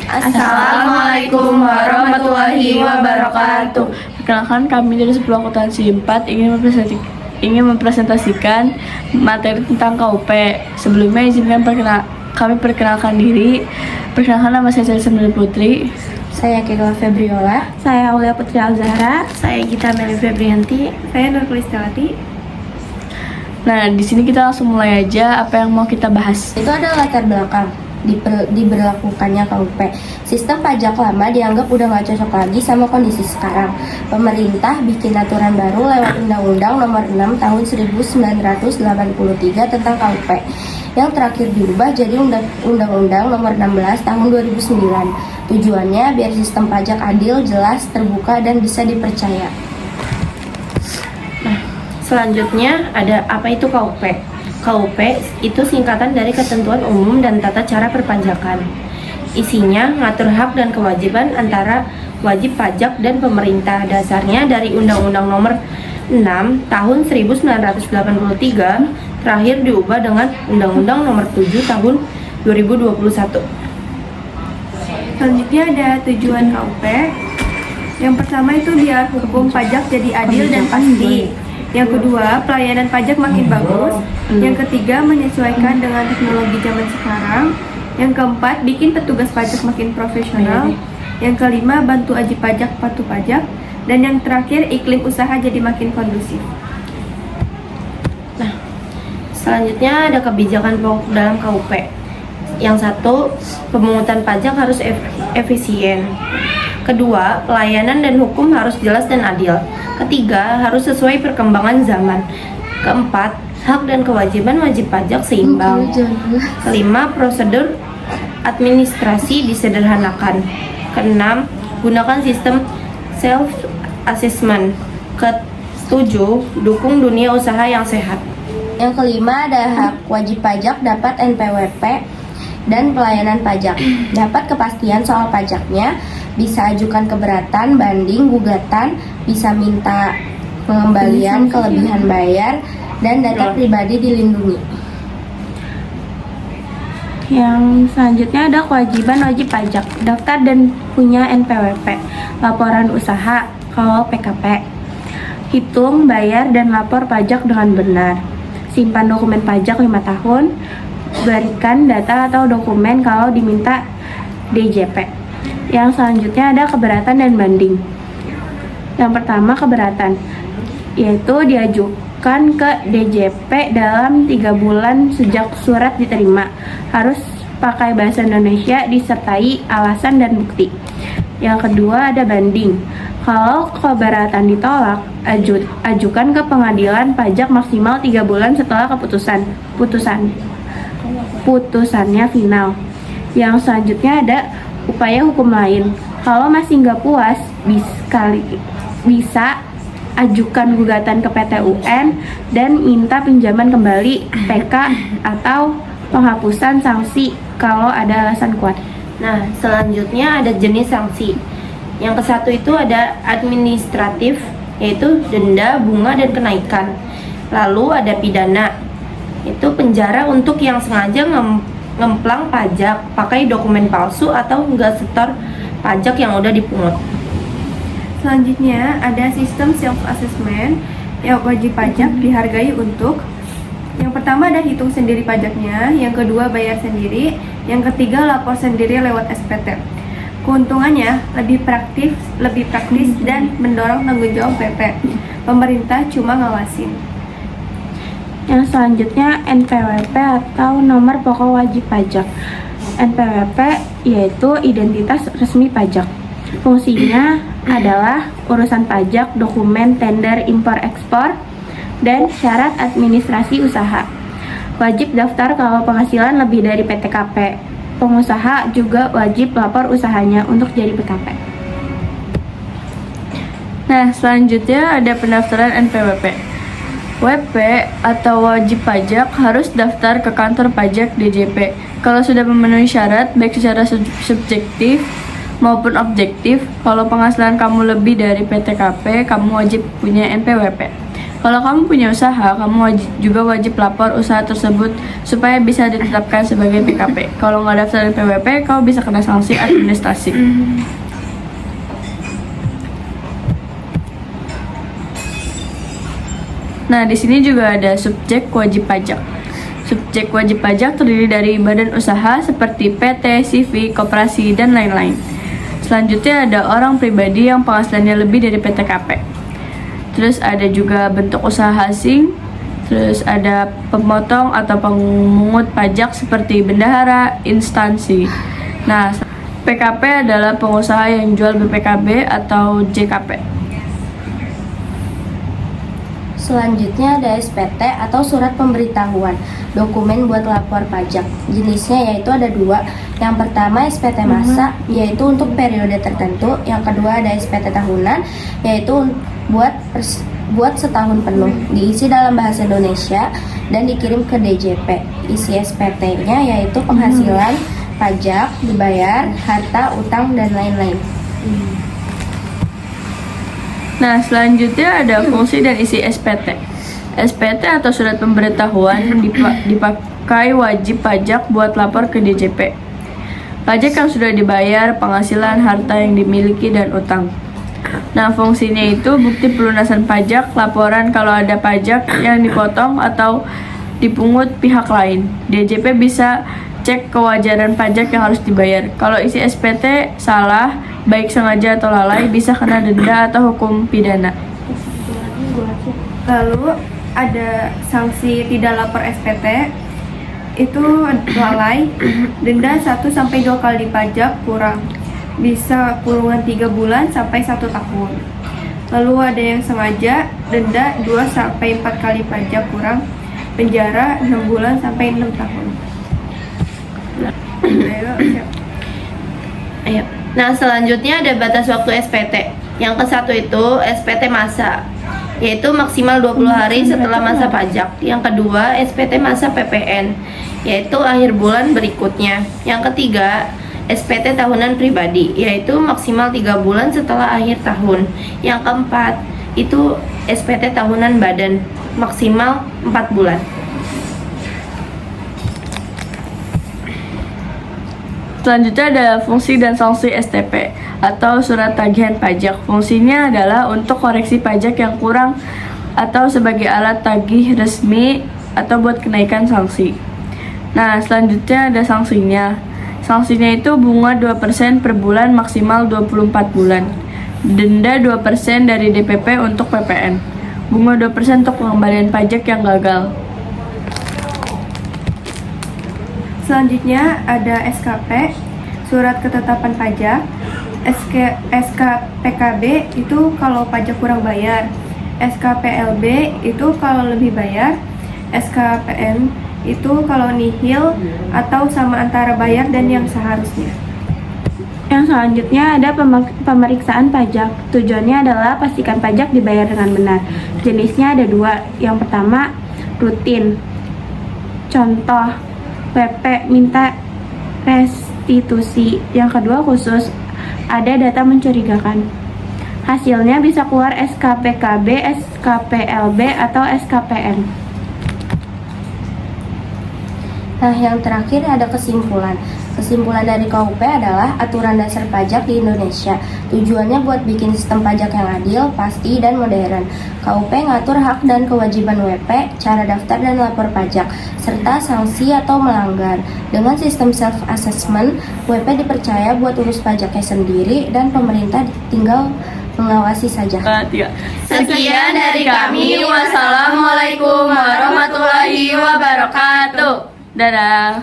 Assalamualaikum warahmatullahi wabarakatuh. Perkenalkan, kami dari 10 akuntansi 4 ingin mempresentasikan materi tentang KUP. Sebelumnya izinkan kami perkenalkan diri. Perkenalkan, nama saya Celisa Putri. Saya Kegel Febriola. Saya Aulia Putri Alzahra. Saya Gita Meli Febrianti. Saya Nur Kulistawati. Nah, di sini kita langsung mulai aja apa yang mau kita bahas. Itu adalah latar belakang diberlakukannya KUP. Sistem pajak lama dianggap udah gak cocok lagi sama kondisi sekarang. Pemerintah bikin aturan baru lewat Undang-Undang Nomor 6 Tahun 1983 tentang KUP, yang terakhir diubah jadi Undang-Undang Nomor 16 Tahun 2009. Tujuannya biar sistem pajak adil, jelas, terbuka, dan bisa dipercaya. Selanjutnya ada apa itu KUP? KUP itu singkatan dari Ketentuan Umum dan Tata Cara Perpajakan. Isinya ngatur hak dan kewajiban antara wajib pajak dan pemerintah. Dasarnya dari Undang-Undang Nomor 6 Tahun 1983, terakhir diubah dengan Undang-Undang Nomor 7 Tahun 2021. Selanjutnya ada tujuan KUP. Yang pertama itu biar hukum pajak jadi adil dan pasti. Yang kedua, pelayanan pajak makin bagus. Yang ketiga, menyesuaikan dengan teknologi zaman sekarang. Yang keempat, bikin petugas pajak makin profesional. Yang kelima, bantu wajib pajak patuh pajak. Dan yang terakhir, iklim usaha jadi makin kondusif. Nah, selanjutnya ada kebijakan pokok dalam KUP. Yang satu, pemungutan pajak harus efisien. Kedua, pelayanan dan hukum harus jelas dan adil. Ketiga, harus sesuai perkembangan zaman. Keempat, hak dan kewajiban wajib pajak seimbang. Kelima, prosedur administrasi disederhanakan. Keenam, gunakan sistem self-assessment. Ketujuh, dukung dunia usaha yang sehat. Yang kelima ada hak wajib pajak dapat NPWP dan pelayanan pajak. Dapat kepastian soal pajaknya, bisa ajukan keberatan, banding, gugatan, bisa minta pengembalian kelebihan bayar, dan data pribadi dilindungi. Yang selanjutnya ada kewajiban wajib pajak, daftar dan punya NPWP, laporan usaha kalau PKP, hitung, bayar, dan lapor pajak dengan benar, simpan dokumen pajak 5 tahun, berikan data atau dokumen kalau diminta DJP. Yang selanjutnya ada keberatan dan banding. Yang pertama, keberatan, yaitu diajukan ke DJP dalam 3 bulan sejak surat diterima. Harus pakai bahasa Indonesia disertai alasan dan bukti. Yang kedua ada banding. Kalau keberatan ditolak, ajukan ke pengadilan pajak maksimal 3 bulan setelah putusannya final. Yang selanjutnya ada upaya hukum lain. Kalau masih nggak puas, bisa ajukan gugatan ke PT UN dan minta pinjaman kembali, PK, atau penghapusan sanksi kalau ada alasan kuat. Nah, selanjutnya ada jenis sanksi. Yang ke-1 itu ada administratif, yaitu denda, bunga, dan kenaikan. Lalu ada pidana, itu penjara untuk yang sengaja ngemplang pajak, pakai dokumen palsu atau nggak setor pajak yang udah dipungut. Selanjutnya ada sistem self-assessment yang wajib pajak dihargai untuk: yang pertama ada hitung sendiri pajaknya, yang kedua bayar sendiri, yang ketiga lapor sendiri lewat SPT. Keuntungannya lebih praktis dan mendorong tanggung jawab PP. Pemerintah cuma ngawasin. Yang selanjutnya NPWP atau nomor pokok wajib pajak. NPWP yaitu identitas resmi pajak. Fungsinya adalah urusan pajak, dokumen, tender, impor-ekspor, dan syarat administrasi usaha. Wajib daftar kalau penghasilan lebih dari PTKP. Pengusaha juga wajib lapor usahanya untuk jadi PKP. Nah, selanjutnya ada pendaftaran NPWP. WP atau wajib pajak harus daftar ke kantor pajak DJP. Kalau sudah memenuhi syarat, baik secara subjektif maupun objektif, kalau penghasilan kamu lebih dari PTKP, kamu wajib punya NPWP. Kalau kamu punya usaha, kamu juga wajib lapor usaha tersebut supaya bisa ditetapkan sebagai PKP. Kalau nggak daftar NPWP, kamu bisa kena sanksi administrasi. Nah, di sini juga ada subjek wajib pajak. Subjek wajib pajak terdiri dari badan usaha seperti PT, CV, koperasi, dan lain-lain. Selanjutnya ada orang pribadi yang penghasilannya lebih dari PTKP. Terus ada juga bentuk usaha asing. Terus ada pemotong atau pemungut pajak seperti bendahara, instansi. Nah, PKP adalah pengusaha yang jual BPKB atau JKP. Selanjutnya ada SPT atau surat pemberitahuan, dokumen buat lapor pajak. Jenisnya yaitu ada dua. Yang pertama SPT masa, yaitu untuk periode tertentu. Yang kedua ada SPT tahunan, yaitu buat setahun penuh. Diisi dalam bahasa Indonesia dan dikirim ke DJP. Isi SPT-nya yaitu penghasilan, pajak, dibayar, harta, utang, dan lain-lain. Nah, selanjutnya ada fungsi dan isi SPT. SPT atau surat pemberitahuan dipakai wajib pajak buat lapor ke DJP. Pajak yang sudah dibayar, penghasilan, harta yang dimiliki, dan utang. Nah, fungsinya itu bukti pelunasan pajak, laporan kalau ada pajak yang dipotong atau dipungut pihak lain. DJP bisa cek kewajaran pajak yang harus dibayar. Kalau isi SPT salah, baik sengaja atau lalai, bisa kena denda atau hukum pidana. Lalu ada sanksi tidak lapor SPT, itu lalai, denda 1-2 kali pajak kurang, bisa kurungan 3 bulan sampai 1 tahun. Lalu ada yang sengaja, denda 2-4 kali pajak kurang, penjara 6 bulan sampai 6 tahun. Ayo. Nah, selanjutnya ada batas waktu SPT. Yang ke-1 itu SPT masa, yaitu maksimal 20 hari setelah masa pajak. Yang kedua, SPT masa PPN, yaitu akhir bulan berikutnya. Yang ketiga, SPT tahunan pribadi, yaitu maksimal 3 bulan setelah akhir tahun. Yang keempat, itu SPT tahunan badan, maksimal 4 bulan. Selanjutnya ada fungsi dan sanksi STP atau surat tagihan pajak. Fungsinya adalah untuk koreksi pajak yang kurang atau sebagai alat tagih resmi atau buat kenaikan sanksi. Nah, selanjutnya ada sanksinya. Sanksinya itu bunga 2% per bulan maksimal 24 bulan. Denda 2% dari DPP untuk PPN. Bunga 2% untuk pengembalian pajak yang gagal. Selanjutnya ada SKP, surat ketetapan pajak. SKPKB itu kalau pajak kurang bayar. SKPLB itu kalau lebih bayar. SKPN itu kalau nihil atau sama antara bayar dan yang seharusnya. Yang selanjutnya ada pemeriksaan pajak. Tujuannya adalah pastikan pajak dibayar dengan benar. Jenisnya ada dua. Yang pertama rutin. Contoh PP minta restitusi. Yang kedua khusus, ada data mencurigakan. Hasilnya bisa keluar SKPKB, SKPLB, atau SKPN. Nah, yang terakhir ada kesimpulan. Kesimpulan dari KUP adalah aturan dasar pajak di Indonesia. Tujuannya buat bikin sistem pajak yang adil, pasti, dan modern. KUP ngatur hak dan kewajiban WP, cara daftar dan lapor pajak, serta sanksi atau melanggar. Dengan sistem self-assessment, WP dipercaya buat urus pajaknya sendiri dan pemerintah tinggal mengawasi saja. Sekian dari kami. Wassalamualaikum warahmatullahi wabarakatuh. Dadah.